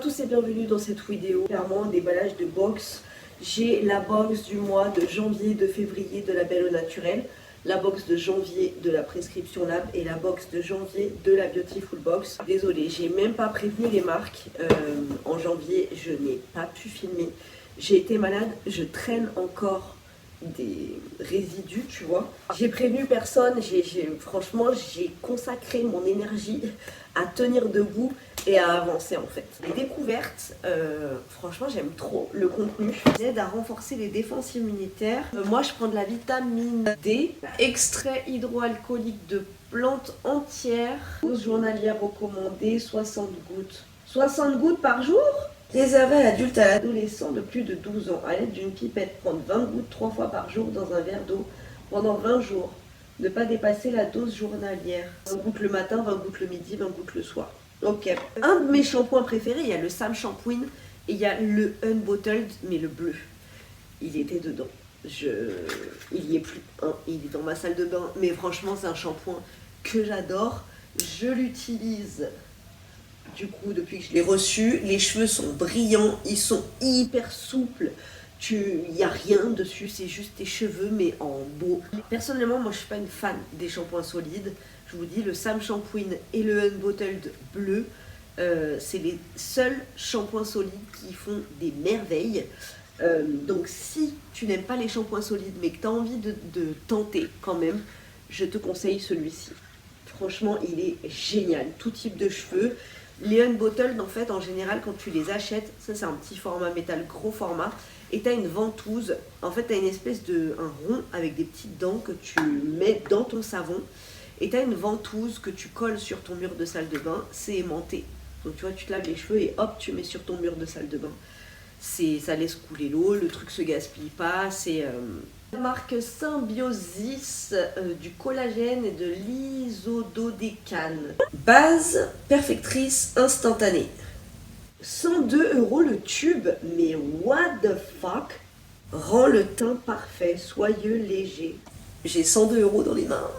tous et bienvenue dans cette vidéo. Clairement, déballage de box. J'ai la box du mois de janvier, de février de la Belle au Naturel, la box de janvier de la Prescription Lab et la box de janvier de la Beautiful Box. Désolée, j'ai même pas prévenu les marques. En janvier, je n'ai pas pu filmer. J'ai été malade, je traîne encore des résidus, tu vois. J'ai prévenu personne, franchement, j'ai consacré mon énergie à tenir debout et à avancer en fait. Les découvertes, franchement j'aime trop le contenu. Ça aide à renforcer les défenses immunitaires. Moi je prends de la vitamine D, extrait hydroalcoolique de plantes entières, dose journalière recommandée, 60 gouttes. 60 gouttes par jour? Réservé à adultes et à adolescents de plus de 12 ans, à l'aide d'une pipette, prendre 20 gouttes 3 fois par jour dans un verre d'eau pendant 20 jours. Ne pas dépasser la dose journalière. 20 gouttes le matin, 20 gouttes le midi, 20 gouttes le soir. Ok. Un de mes shampoings préférés, il y a le Sam Shampooing et il y a le Unbottled, mais le bleu. Il était dedans. Il y est plus. Hein. Il est dans ma salle de bain. Mais franchement, c'est un shampoing que j'adore. Je l'utilise. Du coup, depuis que je l'ai reçu, les cheveux sont brillants, ils sont hyper souples. Il n'y a rien dessus, c'est juste tes cheveux, mais en beau. Personnellement, moi, je ne suis pas une fan des shampoings solides. Je vous dis, le Sam Shampooing et le Unbottled bleu, c'est les seuls shampoings solides qui font des merveilles. Donc, si tu n'aimes pas les shampoings solides, mais que tu as envie de tenter quand même, je te conseille celui-ci. Franchement, il est génial. Tout type de cheveux. Les Unbottled, en fait, en général, quand tu les achètes, ça c'est un petit format métal, gros format, et tu as une ventouse. En fait, tu as une espèce un rond avec des petites dents que tu mets dans ton savon, et tu as une ventouse que tu colles sur ton mur de salle de bain, c'est aimanté. Donc tu vois, tu te laves les cheveux et hop, tu mets sur ton mur de salle de bain. Ça laisse couler l'eau, le truc se gaspille pas, c'est... La marque Symbiosis, du collagène et de l'isododécane. Base perfectrice instantanée. 102 € le tube, mais what the fuck? Rend le teint parfait, soyeux, léger. J'ai 102 € dans les mains.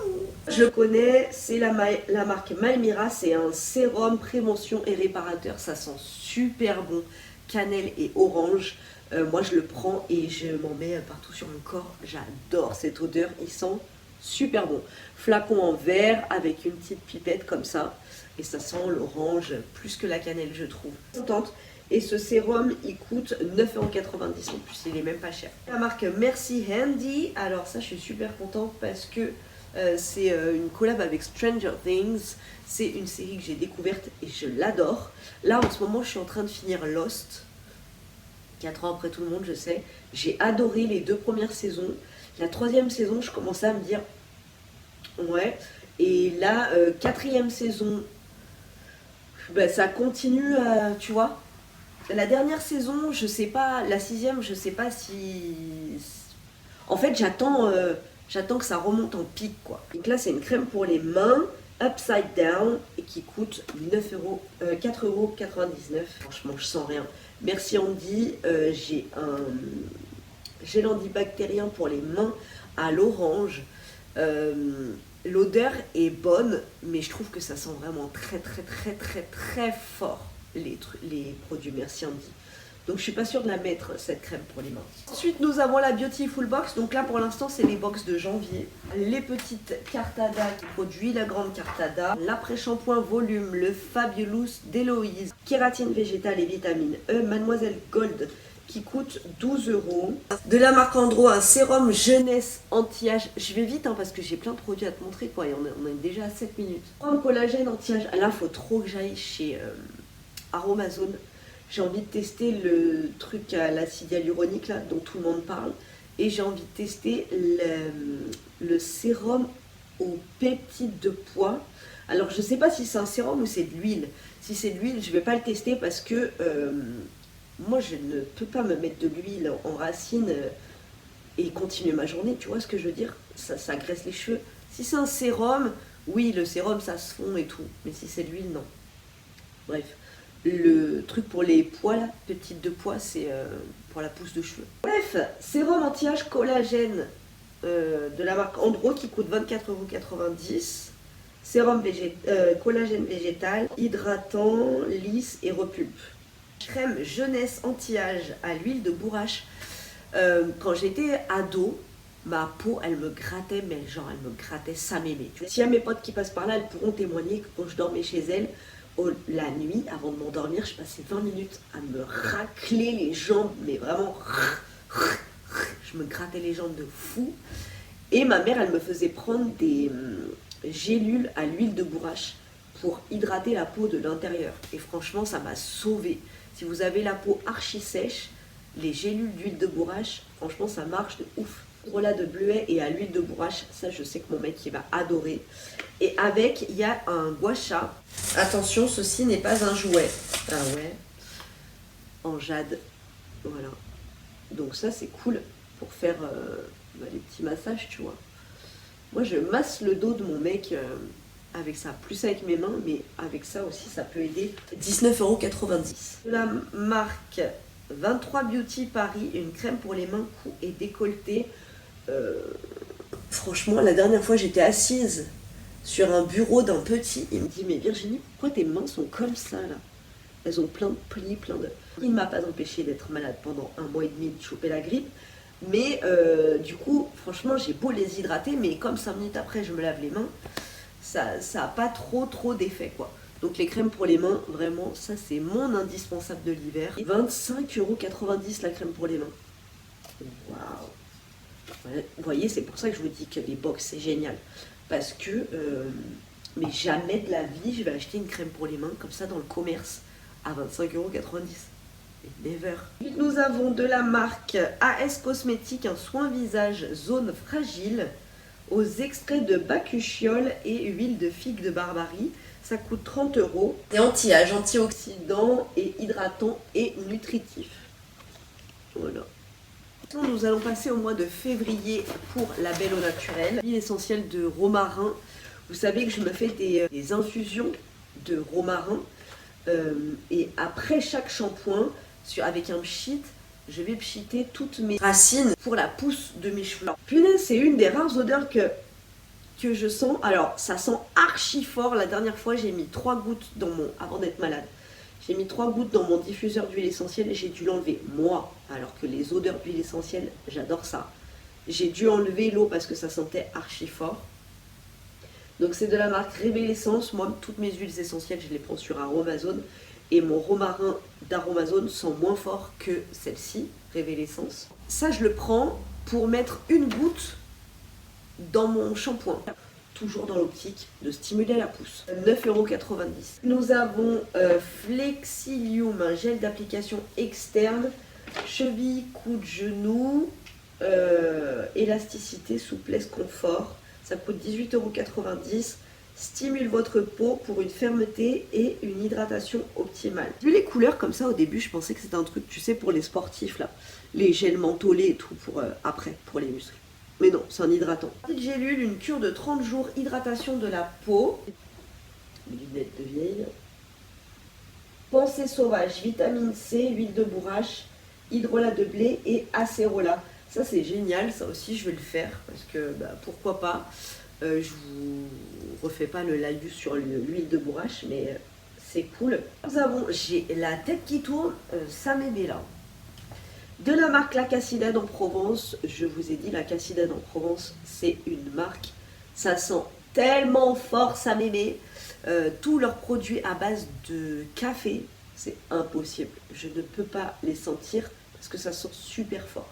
Je le connais, c'est la marque Malmira, c'est un sérum prévention et réparateur, ça sent super bon, cannelle et orange. Moi je le prends et je m'en mets partout sur mon corps, j'adore cette odeur, il sent super bon. Flacon en verre avec une petite pipette comme ça, et ça sent l'orange plus que la cannelle je trouve. Contente. Et ce sérum il coûte 9,90 € en plus, il est même pas cher. La marque Merci Handy, alors ça je suis super contente parce que c'est une collab avec Stranger Things, c'est une série que j'ai découverte et je l'adore. Là en ce moment je suis en train de finir Lost. 4 ans après tout le monde, je sais. J'ai adoré les 2 premières saisons. La 3e saison, je commençais à me dire... Ouais. Et la 4e saison, ben, ça continue à... Tu vois. La dernière saison, je sais pas... La 6e, je sais pas si... En fait, j'attends que ça remonte en pic, quoi. Donc là, c'est une crème pour les mains, Upside Down, et qui coûte 4,99 €. Franchement, je sens rien. Merci Andy, j'ai un gel antibactérien pour les mains à l'orange. L'odeur est bonne, mais je trouve que ça sent vraiment très fort les produits Merci Andy. Donc je suis pas sûre de la mettre, cette crème pour les mains. Ensuite nous avons la Beautiful Box. Donc là pour l'instant c'est les box de janvier. Les petites Cartada qui produit, la grande Cartada, l'après-shampoing volume, le Fabulous d'Héloïse, kératine végétale et vitamine E, Mademoiselle Gold qui coûte 12 €. De la marque Andro, un sérum jeunesse anti-âge. Je vais vite hein, parce que j'ai plein de produits à te montrer quoi. Et on est déjà à 7 minutes. Un collagène anti-âge. Là faut trop que j'aille chez Aromazone. J'ai envie de tester le truc à l'acide hyaluronique là, dont tout le monde parle. Et j'ai envie de tester le sérum aux peptides de pois. Alors je ne sais pas si c'est un sérum ou c'est de l'huile. Si c'est de l'huile, je ne vais pas le tester parce que moi je ne peux pas me mettre de l'huile en racine et continuer ma journée. Tu vois ce que je veux dire? Ça graisse les cheveux. Si c'est un sérum, oui le sérum ça se fond et tout. Mais si c'est de l'huile, non. Bref. Le truc pour les pois là, petites de pois, c'est pour la pousse de cheveux. Bref, sérum anti-âge collagène de la marque Andro qui coûte 24,90 €. Sérum collagène végétal, hydratant, lisse et repulpe. Crème jeunesse anti-âge à l'huile de bourrache. Quand j'étais ado, ma peau, elle me grattait, mais genre, elle me grattait ça m'aimait. S'il y a mes potes qui passent par là, elles pourront témoigner que quand je dormais chez elles, la nuit, avant de m'endormir, je passais 20 minutes à me racler les jambes, mais vraiment, je me grattais les jambes de fou. Et ma mère, elle me faisait prendre des gélules à l'huile de bourrache pour hydrater la peau de l'intérieur. Et franchement, ça m'a sauvée. Si vous avez la peau archi sèche, les gélules d'huile de bourrache, franchement, ça marche de ouf. Voilà de bleuet et à l'huile de bourrache, ça je sais que mon mec il va adorer. Et avec, il y a un gua sha. Attention, ceci n'est pas un jouet. Ah ouais, en jade. Voilà. Donc ça c'est cool pour faire les petits massages, tu vois. Moi je masse le dos de mon mec avec ça, plus avec mes mains, mais avec ça aussi ça peut aider. 19,90 €. De la marque 23 Beauty Paris, une crème pour les mains, cou et décolleté. Franchement, la dernière fois j'étais assise sur un bureau d'un petit, il me dit mais Virginie, pourquoi tes mains sont comme ça là? Elles ont plein de plis, plein de... Il ne m'a pas empêché d'être malade pendant 1 mois et demi, de choper la grippe, mais du coup, franchement, j'ai beau les hydrater, mais comme 5 minutes après je me lave les mains, ça n'a pas trop d'effet quoi. Donc les crèmes pour les mains, vraiment, ça c'est mon indispensable de l'hiver. 25,90 € la crème pour les mains. Waouh! Vous voyez, c'est pour ça que je vous dis que les box c'est génial. Parce que, mais jamais de la vie je vais acheter une crème pour les mains comme ça dans le commerce à 25,90 €. Never. Nous avons de la marque AS Cosmétique un soin visage zone fragile aux extraits de bacuchiole et huile de figue de Barbarie. Ça coûte 30 €. C'est anti-âge, antioxydant et hydratant et nutritif. Voilà. Nous allons passer au mois de février pour la Belle au naturel. L'huile essentielle de romarin. Vous savez que je me fais des infusions de romarin. Et après chaque shampoing, avec un pchit, je vais pchiter toutes mes racines pour la pousse de mes cheveux. Alors, punaise, c'est une des rares odeurs que je sens. Alors, ça sent archi fort. La dernière fois, j'ai mis 3 gouttes dans mon... avant d'être malade. J'ai mis 3 gouttes dans mon diffuseur d'huile essentielle et j'ai dû l'enlever. Moi, alors que les odeurs d'huile essentielle, j'adore ça. J'ai dû enlever l'eau parce que ça sentait archi fort. Donc c'est de la marque Révélessence. Moi, toutes mes huiles essentielles, je les prends sur Aromazone. Et mon romarin d'Aromazone sent moins fort que celle-ci, Révélessence. Ça, je le prends pour mettre une goutte dans mon shampoing. Toujours dans l'optique de stimuler la pousse. 9,90 €. Nous avons Flexilium, un gel d'application externe, cheville, coude, genou, élasticité, souplesse, confort. Ça coûte 18,90 €. Stimule votre peau pour une fermeté et une hydratation optimale. Vu les couleurs comme ça au début, je pensais que c'était un truc, tu sais, pour les sportifs là. Les gels mentholés et tout pour après, pour les muscles. Mais non, c'est un hydratant. Petite gélule, une cure de 30 jours, hydratation de la peau. Lunettes de vieille. Pensée sauvage, vitamine C, huile de bourrache, hydrolat de blé et acérola. Ça c'est génial, ça aussi je vais le faire parce que pourquoi pas. Je vous refais pas le laïus sur l'huile de bourrache, mais c'est cool. Nous avons, j'ai la tête qui tourne, ça m'aimait là. De la marque La Cassidade en Provence, je vous ai dit, La Cassidade en Provence, c'est une marque, ça sent tellement fort, ça m'aimait. Tous leurs produits à base de café, c'est impossible. Je ne peux pas les sentir parce que ça sent super fort.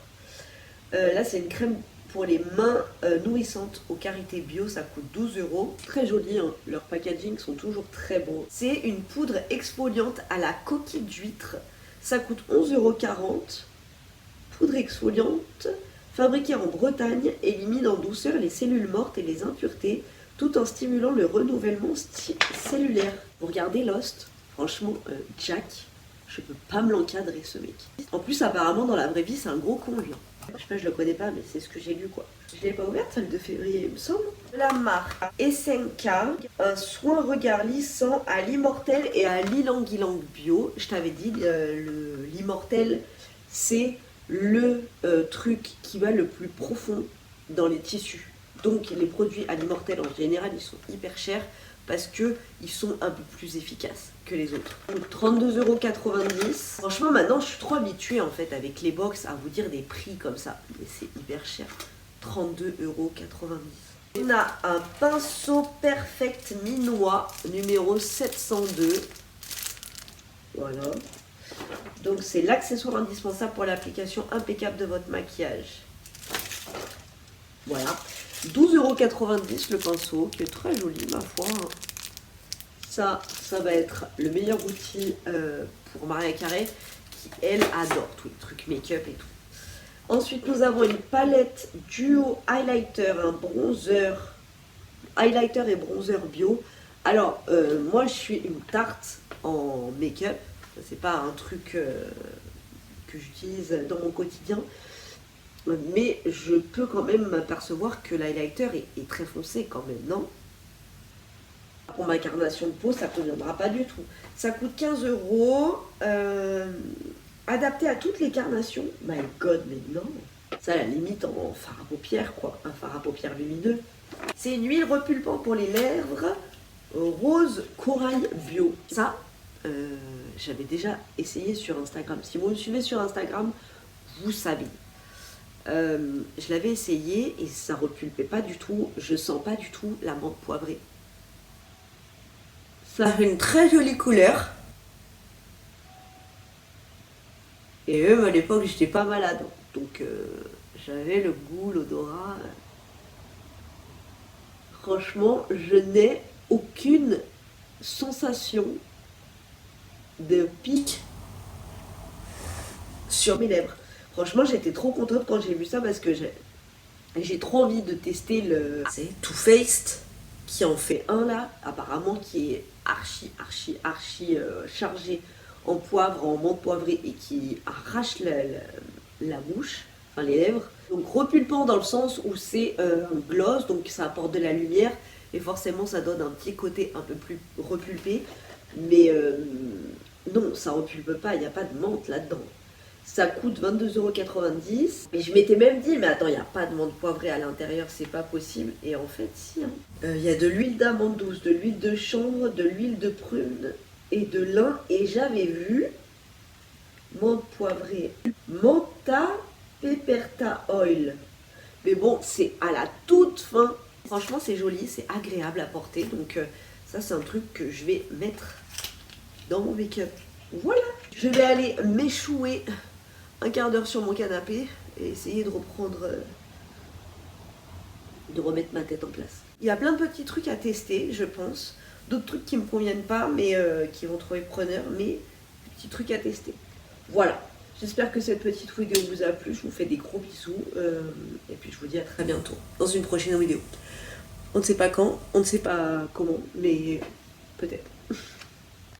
Là, c'est une crème pour les mains nourrissantes aux qualités bio, ça coûte 12 €. Très joli, hein. Leurs packaging sont toujours très beaux. C'est une poudre exfoliante à la coquille d'huître, ça coûte 11,40 €. Poudre exfoliante, fabriquée en Bretagne, élimine en douceur les cellules mortes et les impuretés, tout en stimulant le renouvellement cellulaire. Vous regardez Lost, franchement, Jack, je peux pas me l'encadrer ce mec. En plus, apparemment, dans la vraie vie, c'est un gros con, lui. Je sais pas, je le connais pas, mais c'est ce que j'ai lu, quoi. Je l'ai pas ouverte, celle de février, il me semble. La marque SNK, un soin regard lissant à l'immortel et à l'ilang-ilang bio. Je t'avais dit, l'immortel, c'est le truc qui va le plus profond dans les tissus. Donc les produits à l'immortel en général, ils sont hyper chers. parce que ils sont un peu plus efficaces que les autres. Donc 32,90 €. Franchement, maintenant, je suis trop habituée en fait avec les box à vous dire des prix comme ça. Mais c'est hyper cher. 32,90 €. On a un pinceau Perfect Minois numéro 702. Voilà. Donc c'est l'accessoire indispensable pour l'application impeccable de votre maquillage. Voilà. 12,90 € le pinceau, qui est très joli ma foi. Ça va être le meilleur outil pour Maria Carré, qui elle adore tous les trucs make-up et tout. Ensuite nous avons une palette duo highlighter, un bronzer, highlighter et bronzer bio. Alors moi je suis une tarte en make-up, c'est pas un truc que j'utilise dans mon quotidien. Mais je peux quand même m'apercevoir que l'highlighter est très foncé quand même, non? Pour ma carnation de peau, ça ne conviendra pas du tout. Ça coûte 15 €. Adapté à toutes les carnations. My God, mais non. Ça, à la limite, en fard à paupières, quoi. Un fard à paupières lumineux. C'est une huile repulpant pour les lèvres. Rose corail bio. Ça, j'avais déjà essayé sur Instagram. Si vous me suivez sur Instagram, vous savez. Je l'avais essayé et ça repulpait pas du tout. Je sens pas du tout la menthe poivrée. Ça a une très jolie couleur. Et même à l'époque, j'étais pas malade. Donc j'avais le goût, l'odorat. Franchement, je n'ai aucune sensation de pic sur mes lèvres. Franchement, j'étais trop contente quand j'ai vu ça parce que j'ai trop envie de tester le... C'est Too Faced qui en fait un là, apparemment qui est archi chargé en poivre, en menthe poivrée et qui arrache la bouche, enfin les lèvres. Donc repulpant dans le sens où c'est un gloss, donc ça apporte de la lumière et forcément ça donne un petit côté un peu plus repulpé. Mais non, ça repulpe pas, il n'y a pas de menthe là-dedans. Ça coûte 22,90 €. Et je m'étais même dit, mais attends, il n'y a pas de menthe poivrée à l'intérieur, c'est pas possible. Et en fait, si. Il y a de l'huile d'amande douce, de l'huile de chanvre, de l'huile de prune et de lin. Et j'avais vu menthe poivrée, Menta Peperta Oil. Mais bon, c'est à la toute fin. Franchement, c'est joli, c'est agréable à porter. Donc ça, c'est un truc que je vais mettre dans mon make-up. Voilà. Je vais aller m'échouer un quart d'heure sur mon canapé et essayer de reprendre, de remettre ma tête en place. Il y a plein de petits trucs à tester, je pense. D'autres trucs qui ne me conviennent pas, mais qui vont trouver preneur, mais des petits trucs à tester. Voilà. J'espère que cette petite vidéo vous a plu. Je vous fais des gros bisous. Et puis je vous dis à très bientôt dans une prochaine vidéo. On ne sait pas quand, on ne sait pas comment, mais peut-être.